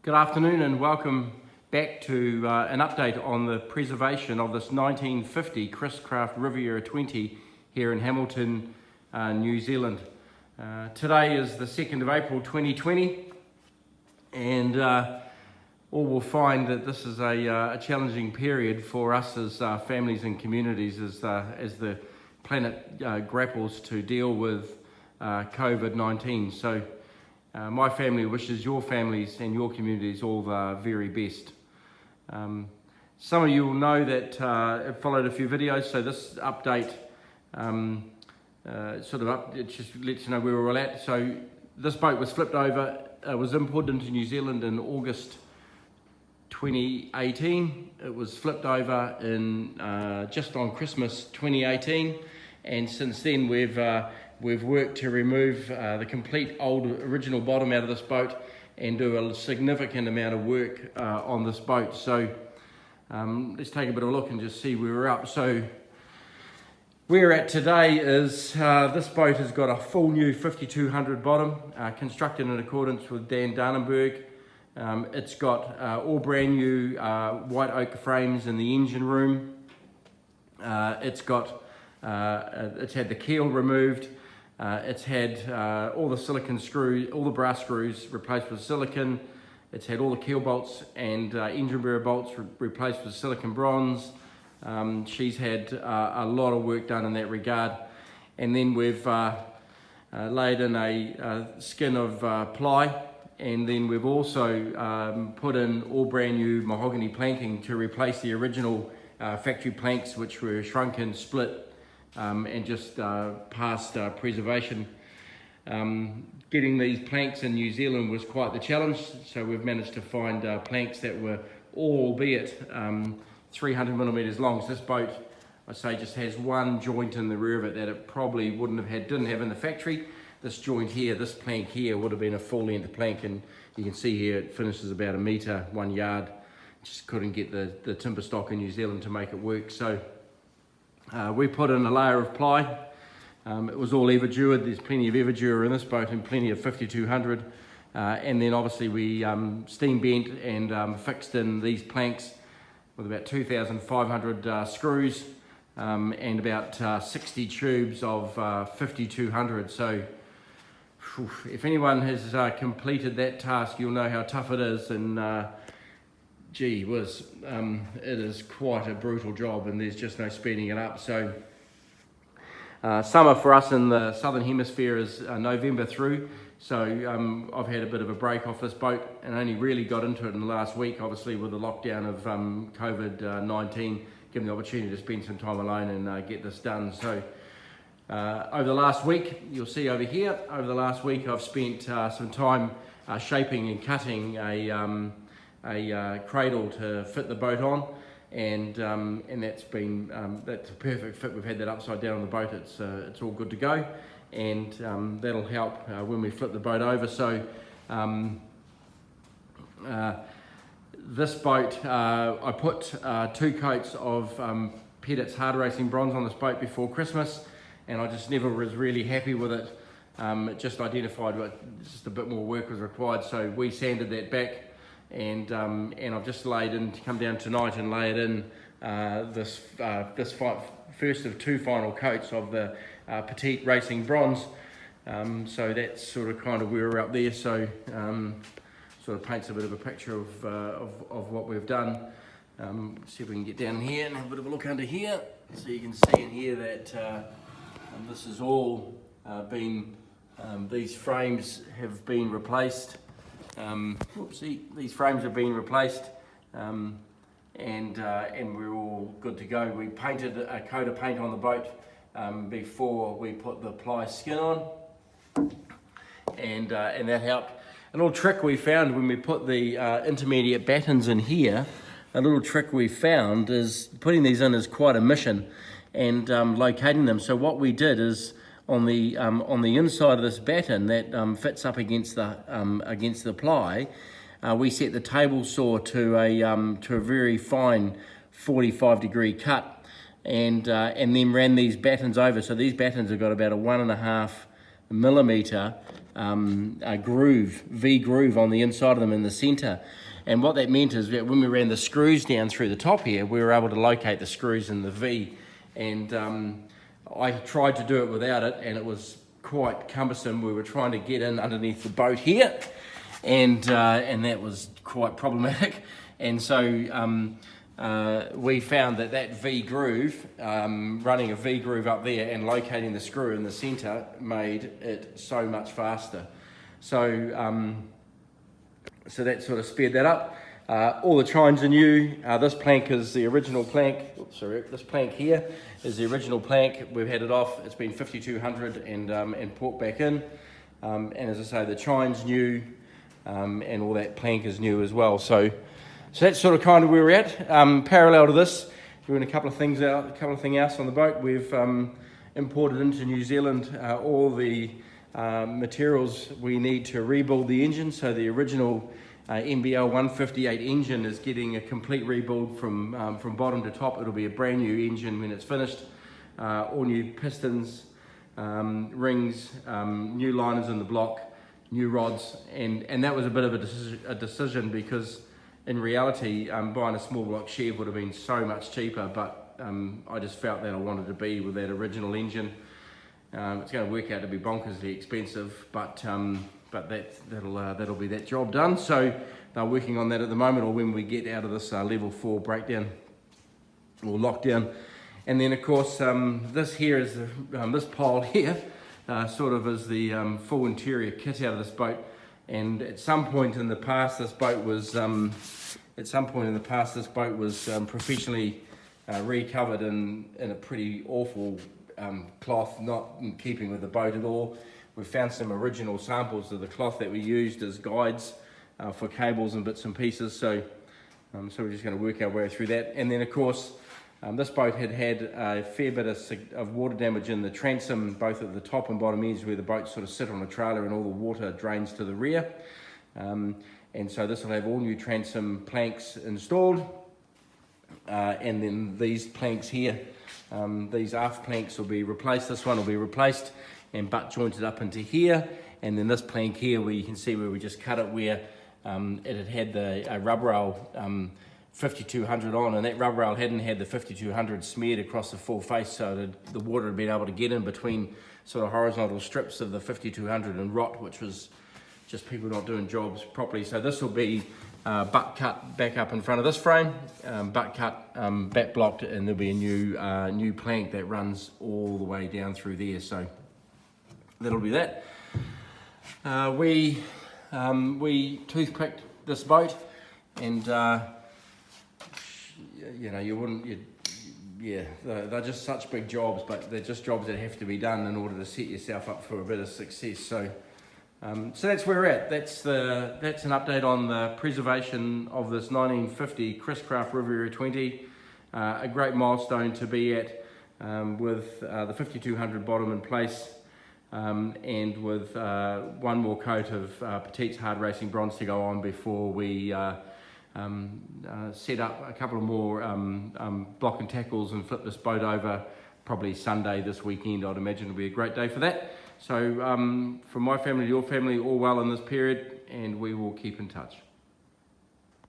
Good afternoon and welcome back to an update on the preservation of this 1950 Chriscraft Riviera 20 here in Hamilton, New Zealand. Today is the 2nd of April 2020 and all will find that this is a challenging period for us as families and communities as the planet grapples to deal with COVID-19. So my family wishes your families and your communities all the very best. Some of you will know that it followed a few videos, so this update it just lets you know where we're all at. So this boat was flipped over, was imported into New Zealand in August 2018. It was flipped over in just on Christmas 2018, and since then we've worked to remove the complete old original bottom out of this boat and do a significant amount of work on this boat. So let's take a bit of a look and just see where we're up. So where we're at today is this boat has got a full new 5200 bottom, constructed in accordance with Dan Danenberg. It's got all brand new white oak frames in the engine room. It's had the keel removed. It's had all the silicon screws, all the brass screws replaced with silicon. It's had all the keel bolts and engine bearer bolts replaced with silicon bronze. She's had a lot of work done in that regard. And then we've laid in a skin of ply, and then we've also put in all brand new mahogany planking to replace the original factory planks, which were shrunken, split, and just past preservation. Getting these planks in New Zealand was quite the challenge, so we've managed to find planks that were albeit 300 millimeters long. So this boat, I say, just has one joint in the rear of it that it probably didn't have in the factory. This joint here, this plank here, would have been a full length plank, and you can see here it finishes about 1 meter, 1 yard. Just couldn't get the timber stock in New Zealand to make it work. So we put in a layer of ply. It was all everdured. There's plenty of everdur in this boat and plenty of 5200. And then obviously we steam bent and fixed in these planks with about 2,500 screws and about 60 tubes of 5200. So if anyone has completed that task, you'll know how tough it is, and gee whiz, it is quite a brutal job, and there's just no speeding it up. So summer for us in the southern hemisphere is November through, so I've had a bit of a break off this boat and only really got into it in the last week, obviously with the lockdown of COVID-19, given the opportunity to spend some time alone and get this done. So over the last week, you'll see over here, over the last week I've spent some time shaping and cutting a cradle to fit the boat on, and that's a perfect fit. We've had that upside down on the boat. It's all good to go, and that'll help when we flip the boat over. So this boat, I put 2 coats of Pettit's hard racing bronze on this boat before Christmas, and I just never was really happy with it. It just identified that just a bit more work was required, so we sanded that back. And I've just come down tonight and lay it in this first of 2 final coats of the Petite Racing Bronze. So that's sort of kind of where we're up there. So sort of paints a bit of a picture of what we've done. See if we can get down here and have a bit of a look under here. So you can see in here that this is all been, these frames have been replaced. These frames have been replaced, and we're all good to go. We painted a coat of paint on the boat before we put the ply skin on, and that helped. A little trick we found when we put the intermediate battens in here, a little trick we found is putting these in is quite a mission, and locating them. So what we did is, on the inside of this batten that fits up against the ply, we set the table saw to a very fine 45-degree cut, and then ran these battens over. So these battens have got about a 1.5 millimeter a groove, V groove on the inside of them in the center. And what that meant is that when we ran the screws down through the top here, we were able to locate the screws in the V. And I tried to do it without it, and it was quite cumbersome. We were trying to get in underneath the boat here, and that was quite problematic. And so we found that V groove, running a V groove up there and locating the screw in the center, made it so much faster. So so that sort of sped that up. All the chines are new. This plank is the original plank. Oops, sorry, this plank here is the original plank. We've had it off. It's been 5200 and put back in. And as I say, the chine's new, and all that plank is new as well. So that's sort of kind of where we're at. Parallel to this, doing a couple of things else on the boat. We've imported into New Zealand all the materials we need to rebuild the engine. So the original MBL 158 engine is getting a complete rebuild from bottom to top. It'll be a brand new engine when it's finished. All new pistons, rings, new liners in the block, new rods, and that was a bit of a decision because in reality buying a small block Chev would have been so much cheaper, but I just felt that I wanted to be with that original engine. It's going to work out to be bonkersly expensive, but that'll be that job done. So they're working on that at the moment, or when we get out of this level 4 breakdown or lockdown. And then of course this here is this pile here sort of is the full interior kit out of this boat. And at some point in the past, this boat was professionally recovered in a pretty awful cloth, not in keeping with the boat at all. We found some original samples of the cloth that we used as guides for cables and bits and pieces. So we're just going to work our way through that. And then of course, this boat had a fair bit of water damage in the transom, both at the top and bottom edge where the boats sort of sit on a trailer and all the water drains to the rear. And so this will have all new transom planks installed. And then these planks here, these aft planks will be replaced. This one will be replaced and butt jointed up into here. And then this plank here, where you can see where we just cut it, where it had a rub rail 5200 on, and that rub rail hadn't had the 5200 smeared across the full face, so the water had been able to get in between sort of horizontal strips of the 5200 and rot, which was just people not doing jobs properly. So this will be butt cut back up in front of this frame, butt cut, back blocked, and there'll be a new plank that runs all the way down through there. So that'll be that. We toothpicked this boat, and they're just such big jobs, but they're just jobs that have to be done in order to set yourself up for a bit of success. So that's where we're at. That's an update on the preservation of this 1950 Chriscraft Riviera 20. A great milestone to be at, with the 5200 bottom in place, and with one more coat of Petite's Hard Racing Bronze to go on before we set up a couple of more block and tackles and flip this boat over probably Sunday this weekend. I'd imagine it'll be a great day for that. So from my family to your family, all well in this period, and we will keep in touch.